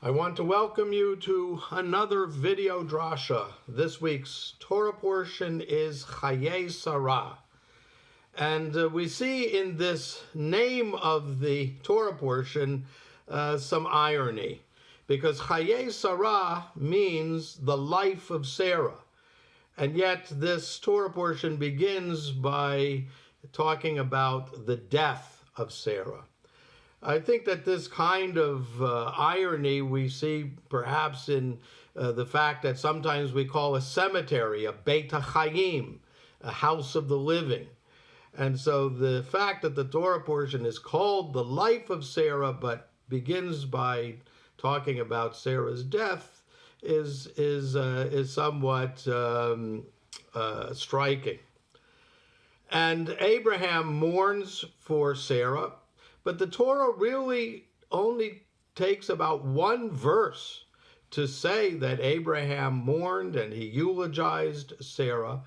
I want to welcome you to another video drasha. This week's Torah portion is Chayei Sarah. And we see in this name of the Torah portion some irony, because Chayei Sarah means the life of Sarah. And yet this Torah portion begins by talking about the death of Sarah. I think that this kind of irony we see perhaps in the fact that sometimes we call a cemetery a Beit HaChayim, a house of the living. And so the fact that the Torah portion is called the life of Sarah but begins by talking about Sarah's death is somewhat striking. And Abraham mourns for Sarah, but the Torah really only takes about one verse to say that Abraham mourned and he eulogized Sarah.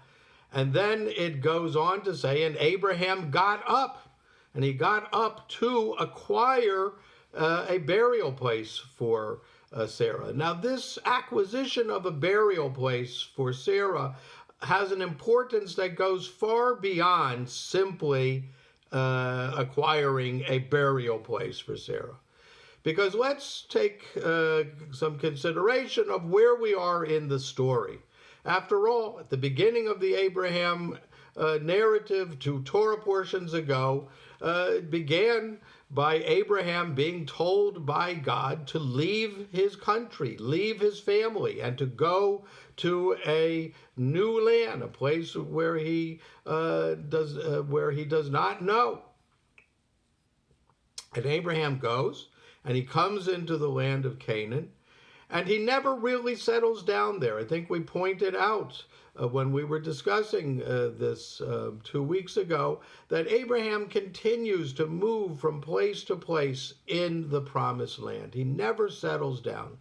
And then it goes on to say, and Abraham got up, and he got up to acquire a burial place for Sarah. Now, this acquisition of a burial place for Sarah has an importance that goes far beyond simply acquiring a burial place for Sarah. Because let's take some consideration of where we are in the story. After all, at the beginning of the Abraham narrative 2 Torah portions ago, it began by Abraham being told by God to leave his country, leave his family, and to go to a new land, a place where he does not know. And Abraham goes, and he comes into the land of Canaan, and he never really settles down there. I think we pointed out when we were discussing this 2 weeks ago that Abraham continues to move from place to place in the promised land. He never settles down.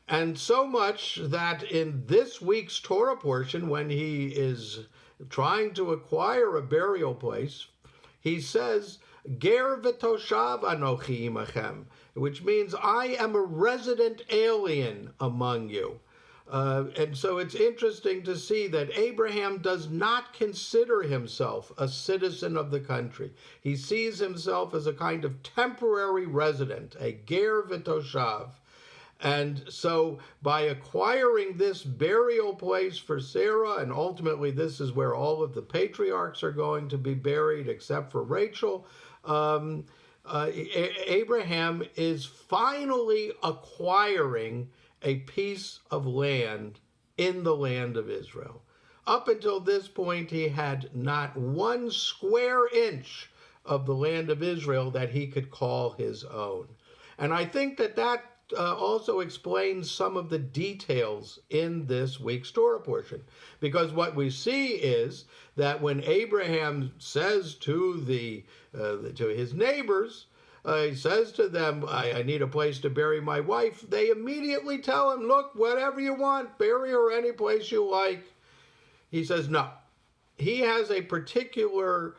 And so much that in this week's Torah portion, when he is trying to acquire a burial place, he says, Ger v'toshav anochi imachem, which means I am a resident alien among you. And so it's interesting to see that Abraham does not consider himself a citizen of the country. He sees himself as a kind of temporary resident, a ger v'toshav. And so by acquiring this burial place for Sarah, and ultimately this is where all of the patriarchs are going to be buried except for Rachel, Abraham is finally acquiring a piece of land in the land of Israel. Up until this point, he had not 1 square inch of the land of Israel that he could call his own. And I think that also explains some of the details in this week's Torah portion. Because what we see is that when Abraham says to his neighbors, he says to them, I need a place to bury my wife, they immediately tell him, look, whatever you want, bury her any place you like. He says, no. He has a particular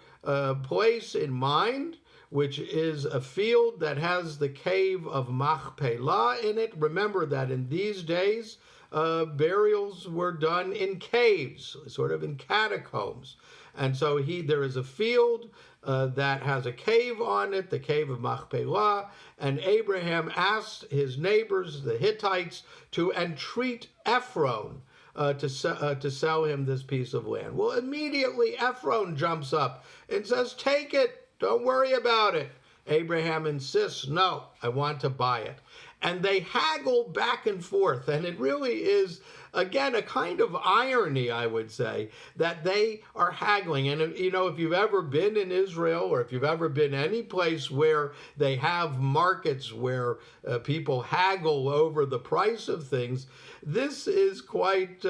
place in mind, which is a field that has the cave of Machpelah in it. Remember that in these days, burials were done in caves, sort of in catacombs. And so there is a field that has a cave on it, the cave of Machpelah, and Abraham asked his neighbors, the Hittites, to entreat Ephron to sell him this piece of land. Well, immediately Ephron jumps up and says, take it. Don't worry about it. Abraham insists, no, I want to buy it. And they haggle back and forth. And it really is, again, a kind of irony, I would say, that they are haggling. And, if you've ever been in Israel, or if you've ever been any place where they have markets where people haggle over the price of things, this is quite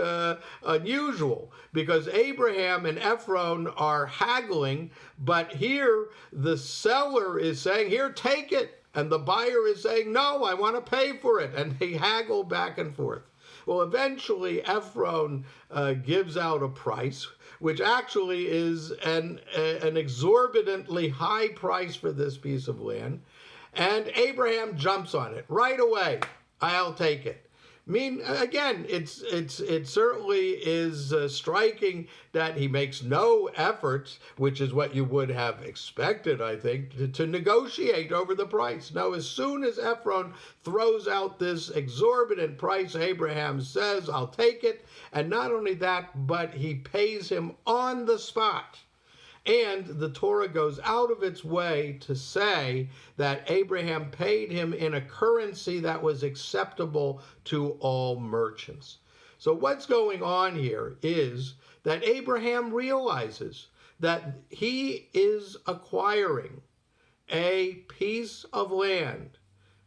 unusual, because Abraham and Ephron are haggling, but here the seller is saying, here, take it. And the buyer is saying, no, I want to pay for it. And they haggle back and forth. Well, eventually Ephron gives out a price, which actually is an exorbitantly high price for this piece of land. And Abraham jumps on it right away. I'll take it. I mean, again, it certainly is striking that he makes no effort, which is what you would have expected, I think, to negotiate over the price. No, as soon as Ephron throws out this exorbitant price, Abraham says, I'll take it. And not only that, but he pays him on the spot. And the Torah goes out of its way to say that Abraham paid him in a currency that was acceptable to all merchants. So what's going on here is that Abraham realizes that he is acquiring a piece of land,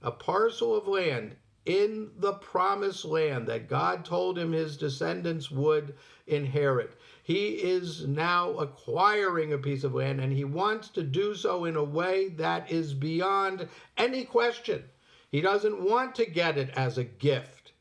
a parcel of land in the promised land that God told him his descendants would inherit. He is now acquiring a piece of land, and he wants to do so in a way that is beyond any question. He doesn't want to get it as a gift.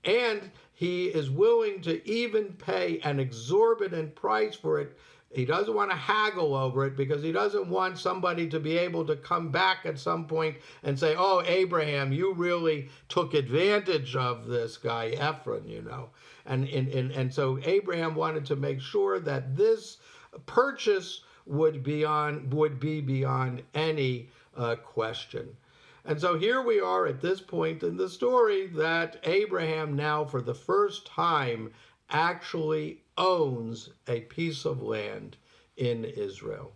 And he is willing to even pay an exorbitant price for it. He doesn't want to haggle over it because he doesn't want somebody to be able to come back at some point and say, oh, Abraham, you really took advantage of this guy, Ephron, you know. And so Abraham wanted to make sure that this purchase would be beyond any question. And so here we are at this point in the story that Abraham now for the first time actually owns a piece of land in Israel.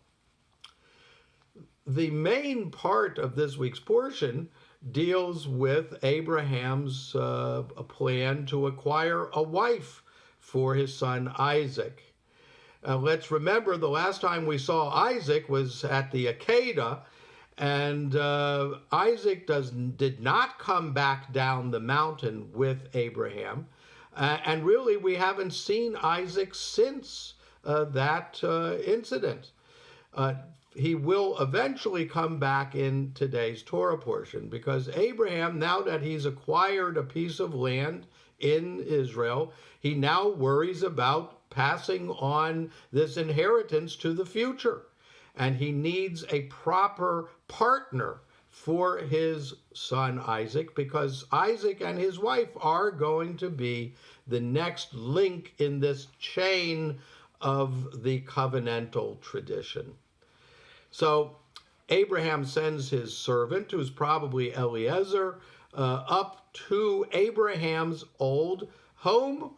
The main part of this week's portion deals with Abraham's plan to acquire a wife for his son Isaac. Let's remember the last time we saw Isaac was at the Akedah, and Isaac did not come back down the mountain with Abraham. And really, we haven't seen Isaac since that incident. He will eventually come back in today's Torah portion because Abraham, now that he's acquired a piece of land in Israel, he now worries about passing on this inheritance to the future. And he needs a proper partner for his son Isaac, because Isaac and his wife are going to be the next link in this chain of the covenantal tradition. So Abraham sends his servant, who's probably Eliezer, up to Abraham's old home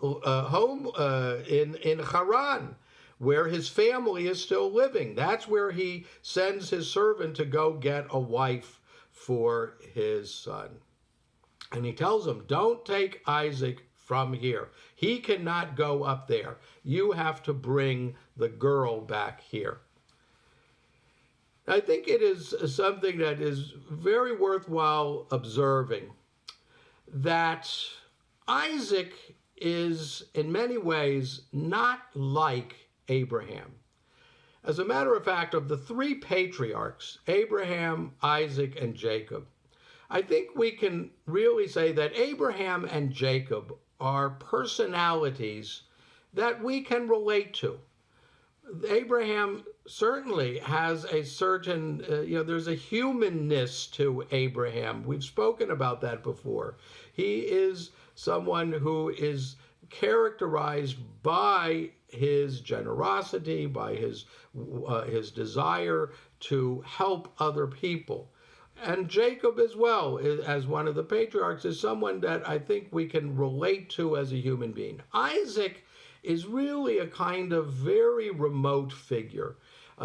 in Haran, where his family is still living. That's where he sends his servant to go get a wife for his son. And he tells him, don't take Isaac from here. He cannot go up there. You have to bring the girl back here. I think it is something that is very worthwhile observing, that Isaac is in many ways not like Abraham. As a matter of fact, of the three patriarchs, Abraham, Isaac, and Jacob, I think we can really say that Abraham and Jacob are personalities that we can relate to. Abraham certainly has a certain, there's a humanness to Abraham. We've spoken about that before. He is someone who is characterized by his generosity, by his desire to help other people. And Jacob as well, as one of the patriarchs, is someone that I think we can relate to as a human being. Isaac is really a kind of very remote figure.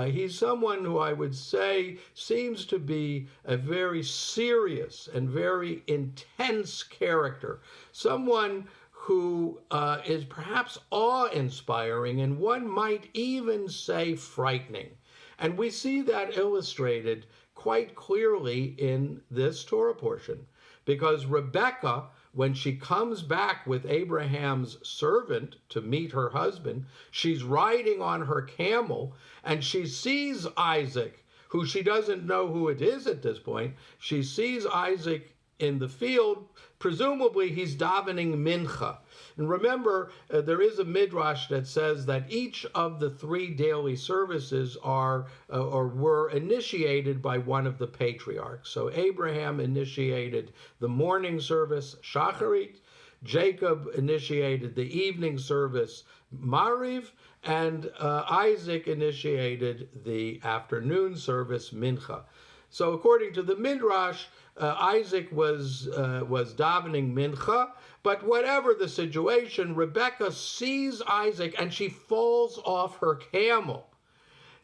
He's someone who I would say seems to be a very serious and very intense character, someone who is perhaps awe-inspiring, and one might even say frightening. And we see that illustrated quite clearly in this Torah portion, because Rebekah, when she comes back with Abraham's servant to meet her husband, she's riding on her camel, and she sees Isaac, who she doesn't know who it is at this point. She sees Isaac in the field. Presumably, he's davening mincha. And remember, there is a midrash that says that each of the 3 daily services are or were initiated by one of the patriarchs. So Abraham initiated the morning service, shacharit. Jacob initiated the evening service, mariv, and Isaac initiated the afternoon service, mincha. So according to the midrash, Isaac was davening mincha, but whatever the situation, Rebekah sees Isaac and she falls off her camel.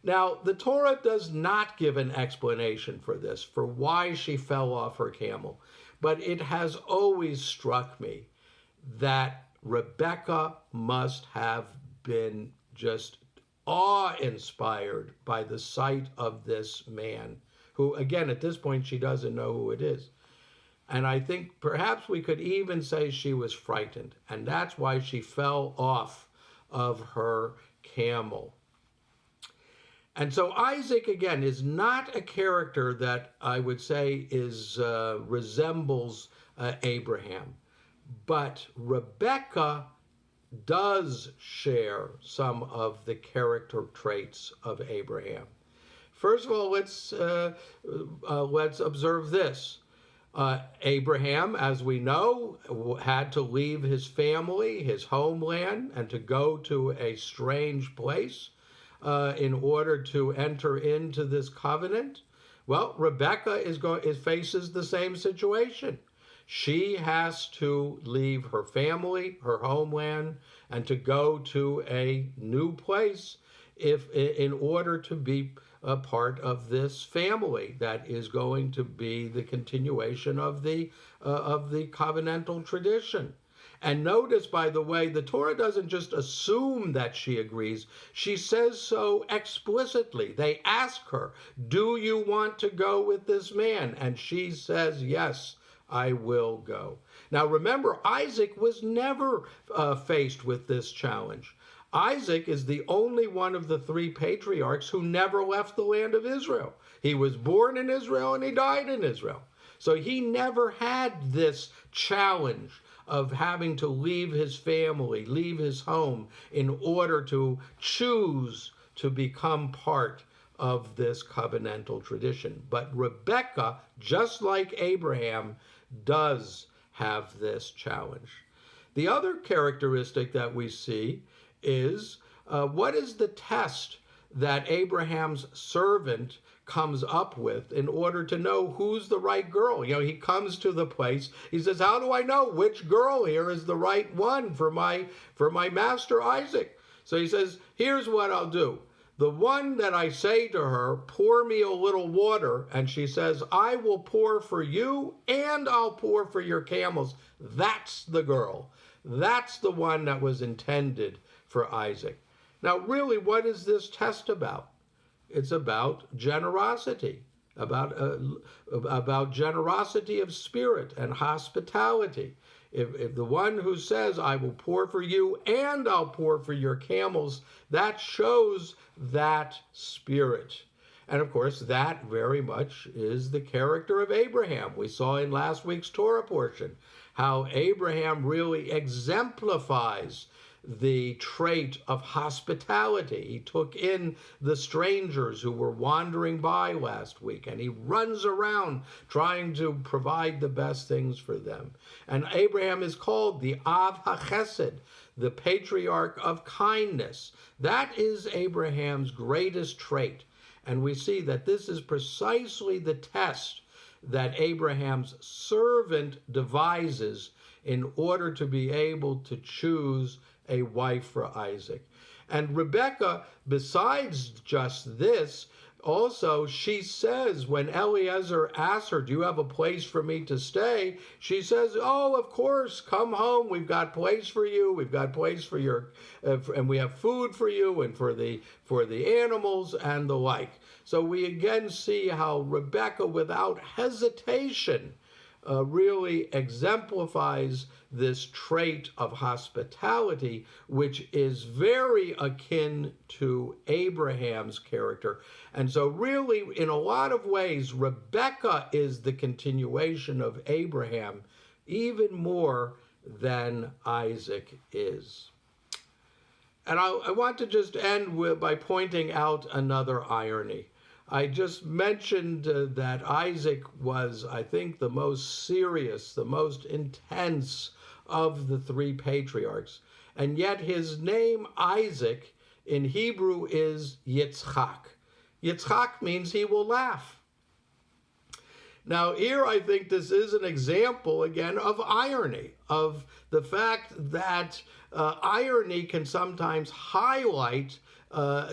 Now, the Torah does not give an explanation for this, for why she fell off her camel, but it has always struck me that Rebekah must have been just awe-inspired by the sight of this man, who, again, at this point, she doesn't know who it is. And I think perhaps we could even say she was frightened, and that's why she fell off of her camel. And so Isaac, again, is not a character that I would say resembles Abraham. But Rebekah does share some of the character traits of Abraham. First of all, let's observe this. Abraham, as we know, had to leave his family, his homeland, and to go to a strange place in order to enter into this covenant. Well, Rebekah faces the same situation. She has to leave her family, her homeland, and to go to a new place in order to be a part of this family that is going to be the continuation of the covenantal tradition. And notice, by the way, the Torah doesn't just assume that she agrees. She says so explicitly. They ask her, do you want to go with this man? And she says, yes, I will go. Now remember, Isaac was never faced with this challenge. Isaac is the only one of the 3 patriarchs who never left the land of Israel. He was born in Israel and he died in Israel. So he never had this challenge of having to leave his family, leave his home, in order to choose to become part of this covenantal tradition. But Rebekah, just like Abraham, does have this challenge. The other characteristic that we see is what is the test that Abraham's servant comes up with in order to know who's the right girl? You know, he comes to the place, he says, how do I know which girl here is the right one for my master Isaac? So he says, here's what I'll do. The one that I say to her, pour me a little water, and she says, I will pour for you and I'll pour for your camels. That's the girl. That's the one that was intended for Isaac. Now, really, what is this test about? It's about generosity, about generosity of spirit and hospitality. If the one who says, I will pour for you and I'll pour for your camels, that shows that spirit. And of course, that very much is the character of Abraham. We saw in last week's Torah portion how Abraham really exemplifies the trait of hospitality. He took in the strangers who were wandering by last week, and he runs around trying to provide the best things for them. And Abraham is called the Av HaChesed, the patriarch of kindness. That is Abraham's greatest trait. And we see that this is precisely the test that Abraham's servant devises in order to be able to choose a wife for Isaac. And Rebekah, besides just this, also she says, when Eliezer asks her, do you have a place for me to stay? She says, oh, of course, come home. We've got place for you. We've got place for your, and we have food for you and for the animals and the like. So we again see how Rebekah, without hesitation, really exemplifies this trait of hospitality, which is very akin to Abraham's character. And so really, in a lot of ways, Rebekah is the continuation of Abraham, even more than Isaac is. And I want to just end by pointing out another irony. I just mentioned that Isaac was, I think, the most serious, the most intense of the three patriarchs. And yet his name, Isaac, in Hebrew is Yitzchak. Yitzchak means he will laugh. Now, here I think this is an example, again, of irony, of the fact that irony can sometimes highlight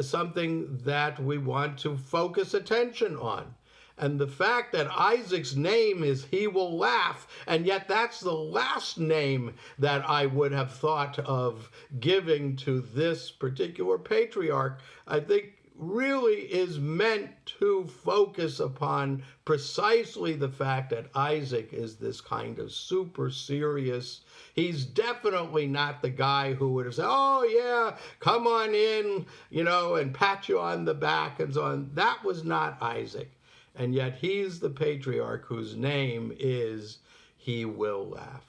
something that we want to focus attention on. And the fact that Isaac's name is he will laugh, and yet that's the last name that I would have thought of giving to this particular patriarch, I think really is meant to focus upon precisely the fact that Isaac is this kind of super serious. He's definitely not the guy who would have said, oh yeah, come on in, and pat you on the back and so on. That was not Isaac. And yet he's the patriarch whose name is he will laugh.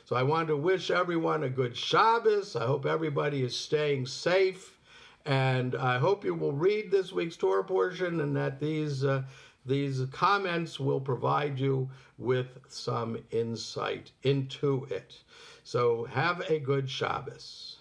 So I want to wish everyone a good Shabbos. I hope everybody is staying safe. And I hope you will read this week's Torah portion and that these comments will provide you with some insight into it. So have a good Shabbos.